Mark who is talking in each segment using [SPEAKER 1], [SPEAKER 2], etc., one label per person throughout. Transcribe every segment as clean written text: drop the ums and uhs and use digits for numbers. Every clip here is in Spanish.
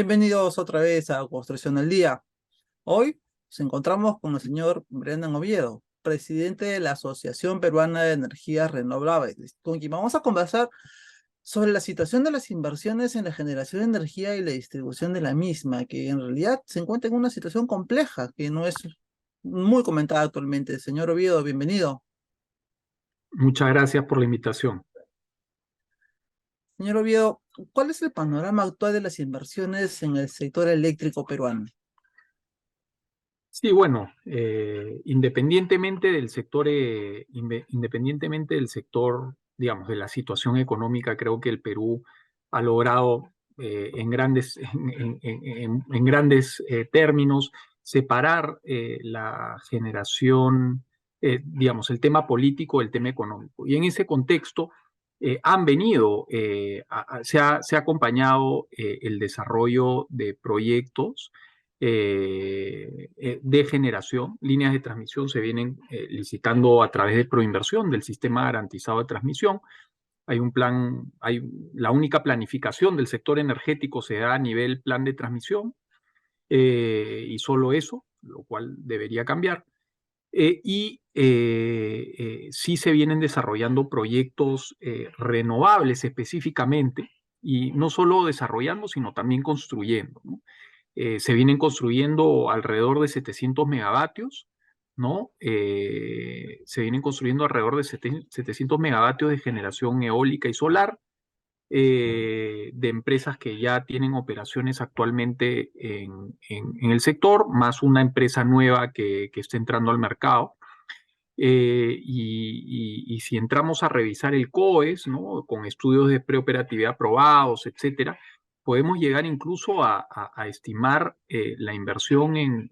[SPEAKER 1] Bienvenidos otra vez a Construcción al Día. Hoy nos encontramos con el señor Brendan Oviedo, presidente de la Asociación Peruana de Energías Renovables, con quien vamos a conversar sobre la situación de las inversiones en la generación de energía y la distribución de la misma, que en realidad se encuentra en una situación compleja, que no es muy comentada actualmente. Señor Oviedo, bienvenido.
[SPEAKER 2] Muchas gracias por la invitación.
[SPEAKER 1] Señor Oviedo, ¿cuál es el panorama actual de las inversiones en el sector eléctrico peruano?
[SPEAKER 2] Sí, bueno, independientemente del sector, digamos, de la situación económica, creo que el Perú ha logrado en grandes términos separar la generación, digamos, el tema político del tema económico. Y en ese contexto han venido, se ha acompañado el desarrollo de proyectos de generación. Líneas de transmisión se vienen licitando a través de Proinversión, del Sistema Garantizado de Transmisión. Hay un plan, la única planificación del sector energético se da a nivel plan de transmisión, y solo eso, lo cual debería cambiar. Sí se vienen desarrollando proyectos renovables específicamente, y no solo desarrollando, sino también construyendo, ¿no? Se vienen construyendo alrededor de 700 megavatios, ¿no? Se vienen construyendo alrededor de 700 megavatios de generación eólica y solar, de empresas que ya tienen operaciones actualmente en el sector, más una empresa nueva que está entrando al mercado. Y si entramos a revisar el COES, ¿no? Con estudios de preoperatividad aprobados, etcétera, podemos llegar incluso a estimar la inversión en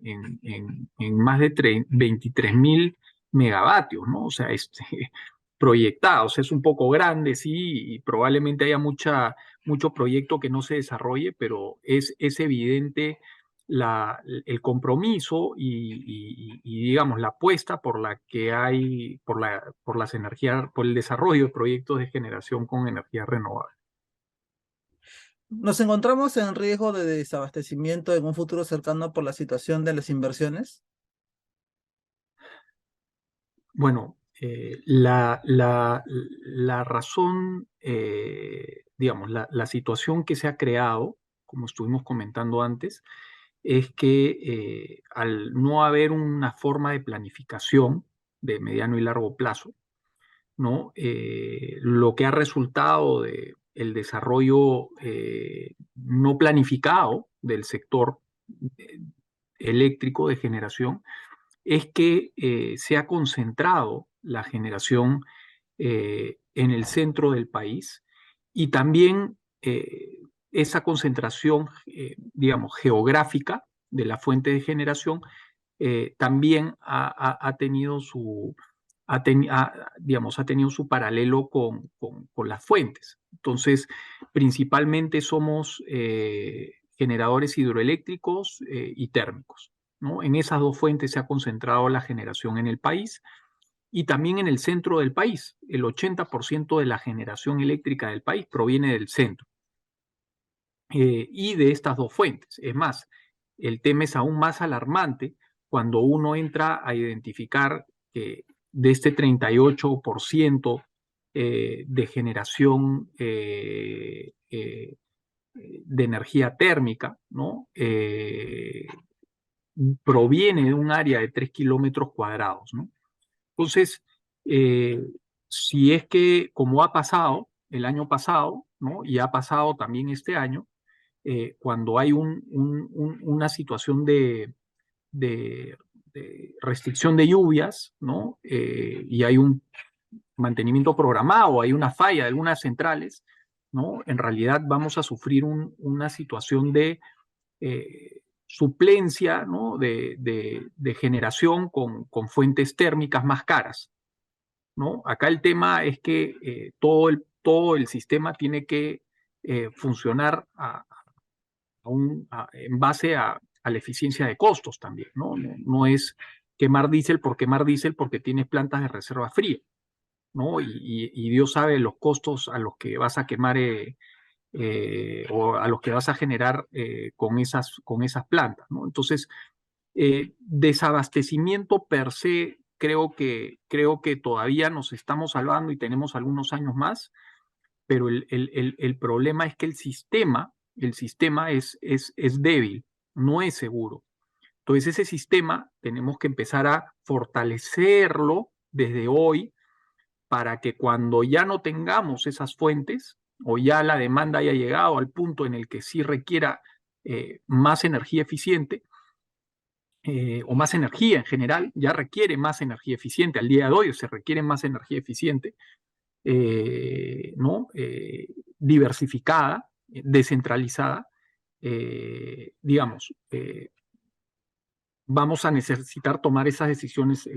[SPEAKER 2] más de 23.000 megavatios, ¿no? O sea, proyectados. Es un poco grande, sí, y probablemente haya mucho proyecto que no se desarrolle, pero es evidente el compromiso digamos, la apuesta por la que hay, por las energías, por el desarrollo de proyectos de generación con energías renovables.
[SPEAKER 1] ¿Nos encontramos en riesgo de desabastecimiento en un futuro cercano por la situación de las inversiones?
[SPEAKER 2] Bueno, la razón, digamos, la situación que se ha creado, como estuvimos comentando antes, es que al no haber una forma de planificación de mediano y largo plazo, ¿no? Lo que ha resultado de el desarrollo no planificado del sector eh, eléctrico de generación es que se ha concentrado la generación en el centro del país, y también esa concentración, digamos, geográfica de la fuente de generación también ha tenido digamos, ha tenido su paralelo con las fuentes. Entonces, principalmente somos generadores hidroeléctricos y térmicos, ¿no? En esas dos fuentes se ha concentrado la generación en el país, y también en el centro del país. El 80% de la generación eléctrica del país proviene del centro y de estas dos fuentes. Es más, el tema es aún más alarmante cuando uno entra a identificar que de este 38% de generación de energía térmica, ¿no? Proviene de un área de 3 kilómetros cuadrados, ¿no? Entonces, eh, si es que, como ha pasado el año pasado, ¿no? Y ha pasado también este año, cuando hay una situación de- de restricción de lluvias, ¿no? Y hay un mantenimiento programado, hay una falla de algunas centrales, ¿no? En realidad vamos a sufrir una situación de suplencia, ¿no? De generación con fuentes térmicas más caras, ¿no? Acá el tema es que todo el sistema tiene que funcionar en base a la eficiencia de costos también, ¿no? No es quemar diésel por quemar diésel porque tienes plantas de reserva fría, ¿no? Y Dios sabe los costos a los que vas a quemar o a los que vas a generar con esas plantas, ¿no? Entonces, desabastecimiento per se, creo que todavía nos estamos salvando y tenemos algunos años más, pero el problema es que el sistema es débil, no es seguro. Entonces ese sistema tenemos que empezar a fortalecerlo desde hoy para que cuando ya no tengamos esas fuentes o ya la demanda haya llegado al punto en el que sí requiera más energía eficiente, o más energía en general, ya requiere más energía eficiente. Al día de hoy se requiere más energía eficiente, ¿no? Diversificada, descentralizada, digamos, vamos a necesitar tomar esas decisiones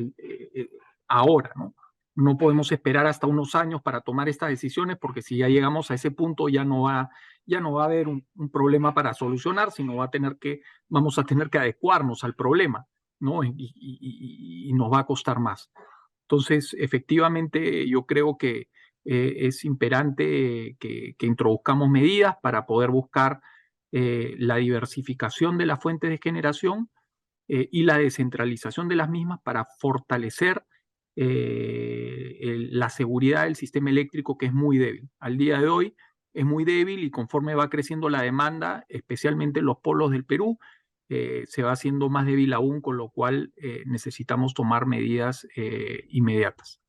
[SPEAKER 2] ahora, ¿no? No podemos esperar hasta unos años para tomar estas decisiones porque si ya llegamos a ese punto ya no va a haber un problema para solucionar, sino vamos a tener que adecuarnos al problema, ¿no? Y nos va a costar más. Entonces, efectivamente, yo creo que es imperante que introduzcamos medidas para poder buscar la diversificación de las fuentes de generación y la descentralización de las mismas para fortalecer la seguridad del sistema eléctrico, que es muy débil. Al día de hoy es muy débil y conforme va creciendo la demanda, especialmente en los polos del Perú, se va haciendo más débil aún, con lo cual necesitamos tomar medidas inmediatas.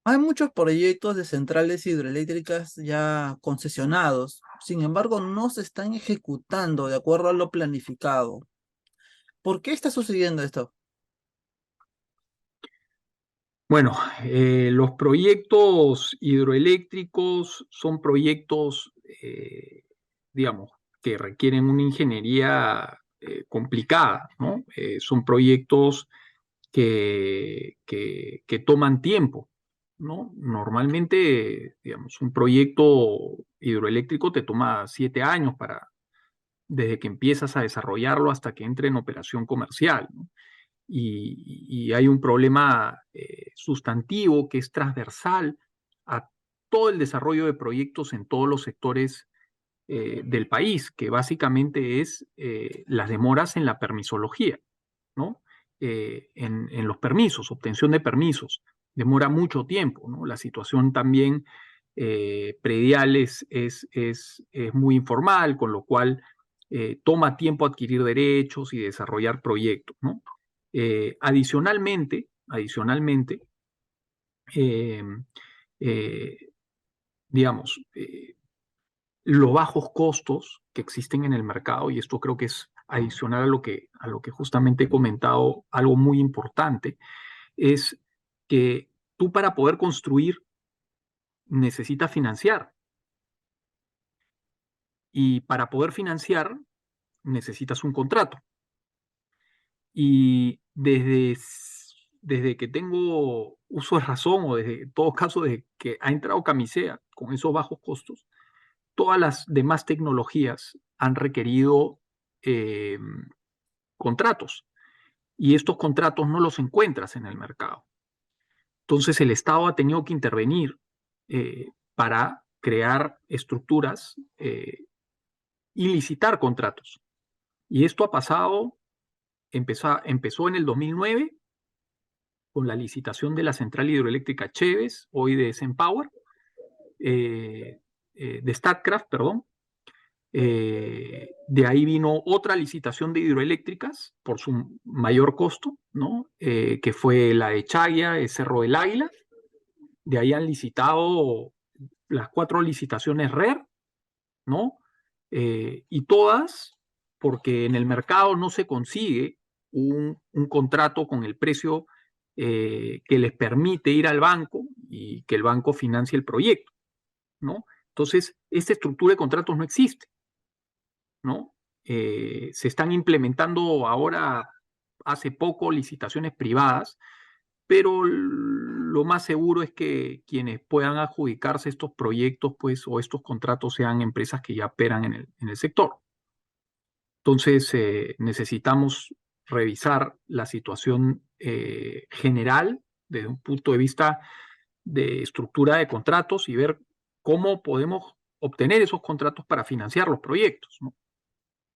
[SPEAKER 1] Hay muchos proyectos de centrales hidroeléctricas ya concesionados, sin embargo, no se están ejecutando de acuerdo a lo planificado. ¿Por qué está sucediendo esto?
[SPEAKER 2] Bueno, los proyectos hidroeléctricos son proyectos, digamos, que requieren una ingeniería complicada, ¿no? Son proyectos que toman tiempo, ¿no? Normalmente, digamos, un proyecto hidroeléctrico te toma 7 años desde que empiezas a desarrollarlo hasta que entre en operación comercial, ¿no? Y hay un problema sustantivo que es transversal a todo el desarrollo de proyectos en todos los sectores del país, que básicamente es las demoras en la permisología, ¿no? En los permisos, obtención de permisos, demora mucho tiempo, ¿no? La situación también predial es muy informal, con lo cual toma tiempo adquirir derechos y desarrollar proyectos, ¿no? Adicionalmente, eh, eh, digamos, los bajos costos que existen en el mercado, y esto creo que es adicional a lo que justamente he comentado, algo muy importante, es que tú para poder construir necesitas financiar y para poder financiar necesitas un contrato. Y desde que tengo uso de razón o desde en todo caso desde que ha entrado Camisea con esos bajos costos, todas las demás tecnologías han requerido eh, contratos y estos contratos no los encuentras en el mercado. Entonces el Estado ha tenido que intervenir para crear estructuras y licitar contratos. Y esto ha pasado, empezó en el 2009 con la licitación de la central hidroeléctrica Cheves, hoy de SunPower, de Statkraft, perdón. De ahí vino otra licitación de hidroeléctricas por su mayor costo, ¿no? Que fue la de Chaya, el Cerro del Águila. De ahí han licitado las 4 licitaciones RER, ¿no? Y todas porque en el mercado no se consigue un contrato con el precio que les permite ir al banco y que el banco financie el proyecto, ¿no? Entonces, esta estructura de contratos no existe, ¿no? Se están implementando ahora, hace poco, licitaciones privadas, pero lo más seguro es que quienes puedan adjudicarse estos proyectos, pues, o estos contratos sean empresas que ya operan en el sector. Entonces, necesitamos revisar la situación general desde un punto de vista de estructura de contratos y ver cómo podemos obtener esos contratos para financiar los proyectos, ¿no?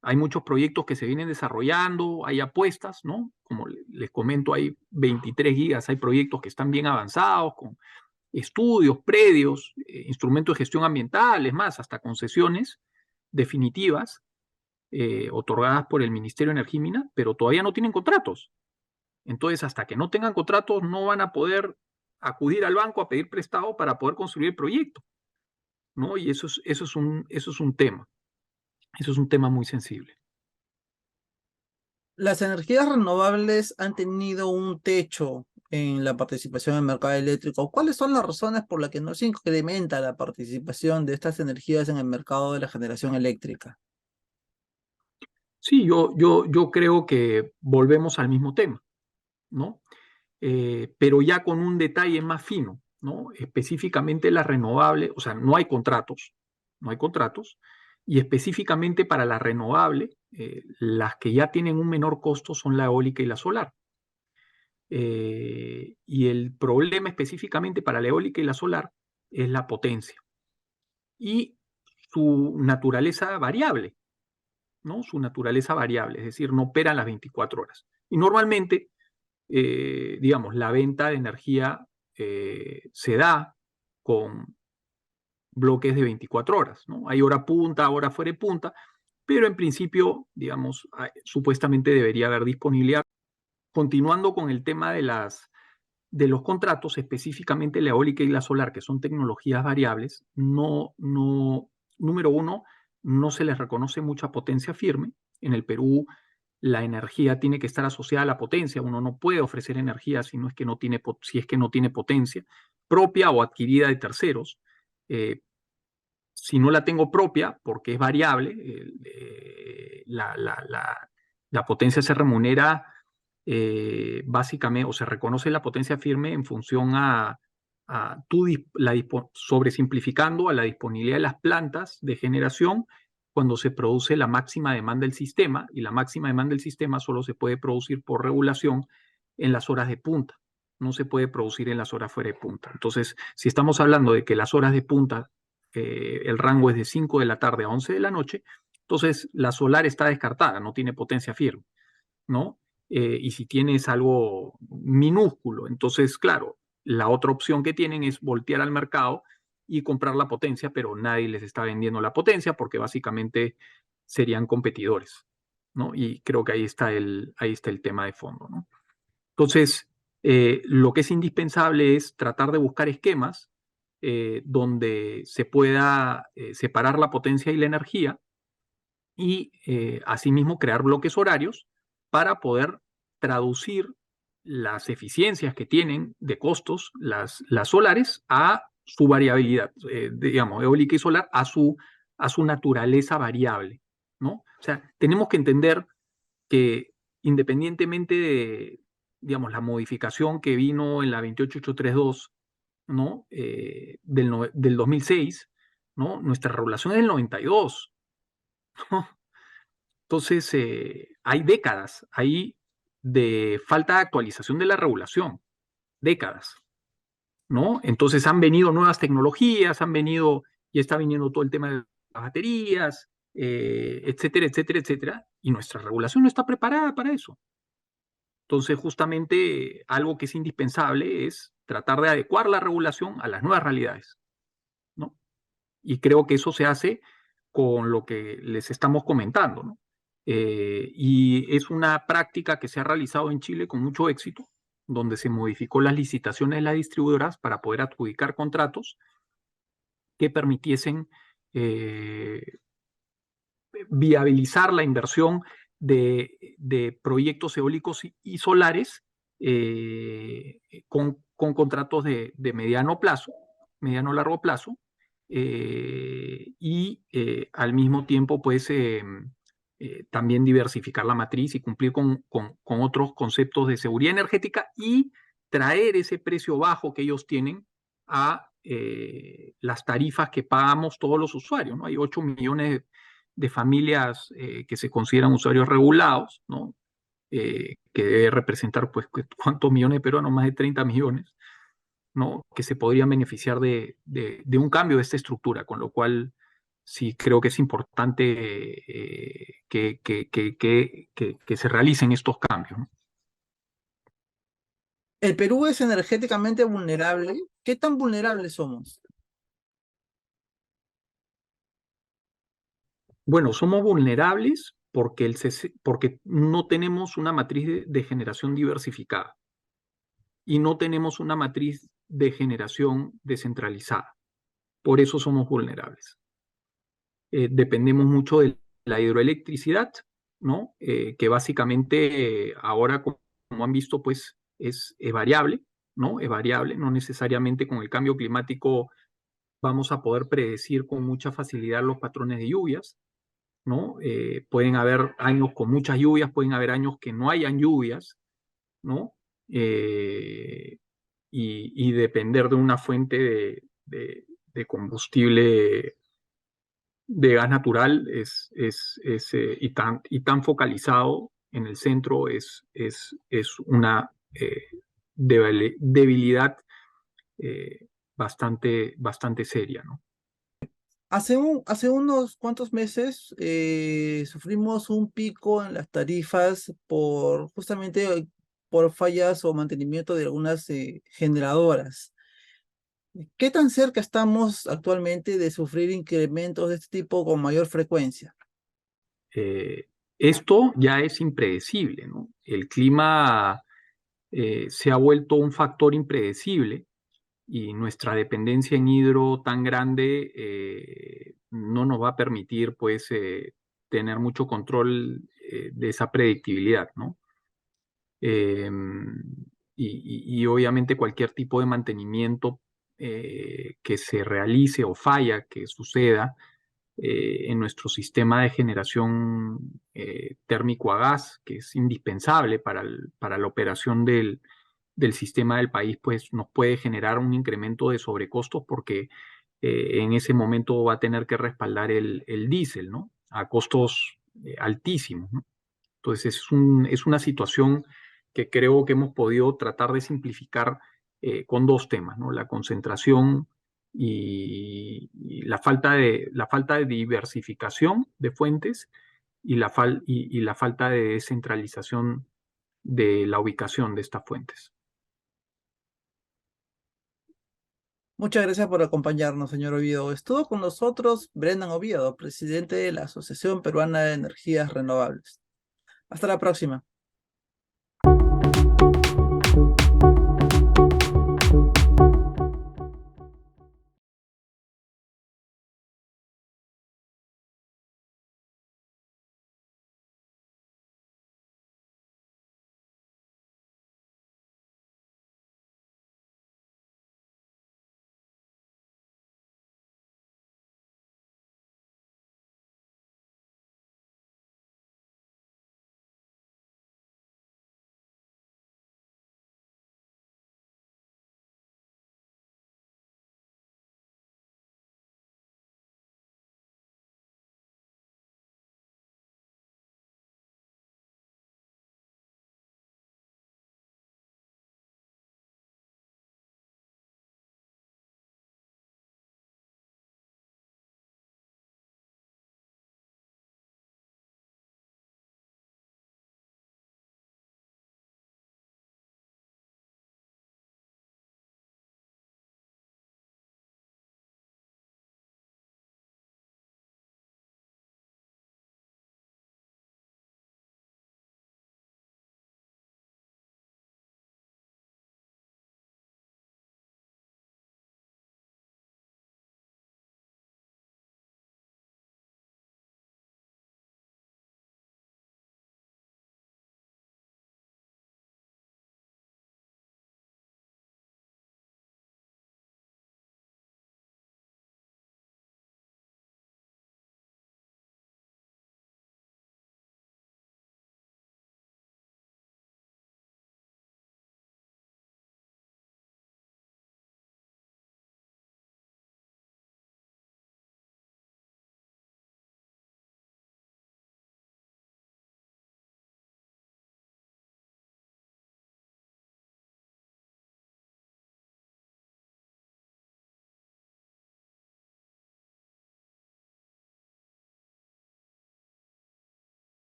[SPEAKER 2] Hay muchos proyectos que se vienen desarrollando, hay apuestas, ¿no? Como les comento, hay 23 gigas, hay proyectos que están bien avanzados, con estudios, predios, instrumentos de gestión ambiental, es más, hasta concesiones definitivas otorgadas por el Ministerio de Energía y Minas, pero todavía no tienen contratos. Entonces, hasta que no tengan contratos, no van a poder acudir al banco a pedir prestado para poder construir el proyecto, ¿no? Y eso es un tema, eso es un tema muy sensible.
[SPEAKER 1] Las energías renovables han tenido un techo en la participación en el mercado eléctrico. ¿Cuáles son las razones por las que no se incrementa la participación de estas energías en el mercado de la generación eléctrica?
[SPEAKER 2] Sí, yo creo que volvemos al mismo tema, ¿no? Pero ya con un detalle más fino, ¿no? Específicamente la renovable, o sea, no hay contratos, no hay contratos, y específicamente para la renovable, las que ya tienen un menor costo son la eólica y la solar. Y el problema específicamente para la eólica y la solar es la potencia y su naturaleza variable, ¿no? Su naturaleza variable, es decir, no operan las 24 horas. Y normalmente digamos, la venta de energía se da con bloques de 24 horas, ¿no? Hay hora punta, hora fuera de punta, pero en principio, digamos, supuestamente debería haber disponibilidad. Continuando con el tema de los contratos, específicamente la eólica y la solar, que son tecnologías variables, número uno, no se les reconoce mucha potencia firme. En el Perú, la energía tiene que estar asociada a la potencia. Uno no puede ofrecer energía si, no es que no tiene, si es que no tiene potencia propia o adquirida de terceros. Eh, si no la tengo propia, porque es variable, la potencia se remunera básicamente, o se reconoce la potencia firme en función a sobresimplificando a la disponibilidad de las plantas de generación cuando se produce la máxima demanda del sistema, y la máxima demanda del sistema solo se puede producir por regulación en las horas de punta, no se puede producir en las horas fuera de punta. Entonces, si estamos hablando de que las horas de punta, el rango es de 5 de la tarde a 11 de la noche, entonces la solar está descartada, no tiene potencia firme, ¿no? Y si tienes algo minúsculo, entonces, claro, la otra opción que tienen es voltear al mercado y comprar la potencia, pero nadie les está vendiendo la potencia porque básicamente serían competidores, ¿no? Y creo que ahí está el tema de fondo, ¿no? Entonces, lo que es indispensable es tratar de buscar esquemas donde se pueda separar la potencia y la energía y asimismo crear bloques horarios para poder traducir las eficiencias que tienen de costos las solares a su variabilidad, digamos, eólica y solar a su naturaleza variable, ¿no? O sea, tenemos que entender que independientemente de, digamos, la modificación que vino en la 28832, ¿no? Del 2006, ¿no? Nuestra regulación es del 92, ¿no? Entonces, hay décadas ahí de falta de actualización de la regulación, décadas, ¿no? Entonces han venido nuevas tecnologías, ya está viniendo todo el tema de las baterías, etcétera, etcétera, etcétera, y nuestra regulación no está preparada para eso. Entonces, justamente algo que es indispensable es tratar de adecuar la regulación a las nuevas realidades, ¿no? Y creo que eso se hace con lo que les estamos comentando, ¿no? Y es una práctica que se ha realizado en Chile con mucho éxito, donde se modificó las licitaciones de las distribuidoras para poder adjudicar contratos que permitiesen eh, viabilizar la inversión de proyectos eólicos y solares con contratos de mediano plazo, mediano largo plazo, y al mismo tiempo, pues, también diversificar la matriz y cumplir con otros conceptos de seguridad energética y traer ese precio bajo que ellos tienen a las tarifas que pagamos todos los usuarios, ¿no? Hay 8 millones de familias que se consideran usuarios regulados, ¿no? Que debe representar, pues, ¿cuántos millones de peruanos? Más de 30 millones. ¿no? Que se podrían beneficiar de un cambio de esta estructura, con lo cual sí creo que es importante que se realicen estos cambios, ¿no?
[SPEAKER 1] ¿El Perú es energéticamente vulnerable? ¿Qué tan vulnerables somos?
[SPEAKER 2] Bueno, somos vulnerables porque, porque no tenemos una matriz de generación diversificada y no tenemos una matriz de generación descentralizada. Por eso somos vulnerables. Dependemos mucho de la hidroelectricidad, ¿no? Que básicamente ahora, como han visto, pues es variable, ¿no? Es variable, no necesariamente con el cambio climático vamos a poder predecir con mucha facilidad los patrones de lluvias, ¿no? Pueden haber años con muchas lluvias, pueden haber años que no hayan lluvias, ¿no? Eh, y depender de una fuente de combustible de gas natural y tan focalizado en el centro es una debilidad bastante seria, ¿no?
[SPEAKER 1] Hace unos cuantos meses sufrimos un pico en las tarifas por justamente por fallas o mantenimiento de algunas generadoras. ¿Qué tan cerca estamos actualmente de sufrir incrementos de este tipo con mayor frecuencia?
[SPEAKER 2] Eh, Esto ya es impredecible, ¿no? El clima se ha vuelto un factor impredecible y nuestra dependencia en hidro tan grande no nos va a permitir, pues, tener mucho control de esa predictibilidad, ¿no? Eh, y obviamente cualquier tipo de mantenimiento que se realice o falla que suceda en nuestro sistema de generación térmico a gas, que es indispensable para la operación del sistema del país, pues nos puede generar un incremento de sobrecostos porque en ese momento va a tener que respaldar el diésel, ¿no? A costos altísimos, ¿no? Entonces es una situación que creo que hemos podido tratar de simplificar con dos temas, ¿no? La concentración y la falta de diversificación de fuentes y la falta de descentralización de la ubicación de estas fuentes.
[SPEAKER 1] Muchas gracias por acompañarnos, señor Oviedo. Estuvo con nosotros Brendan Oviedo, presidente de la Asociación Peruana de Energías Renovables. Hasta la próxima.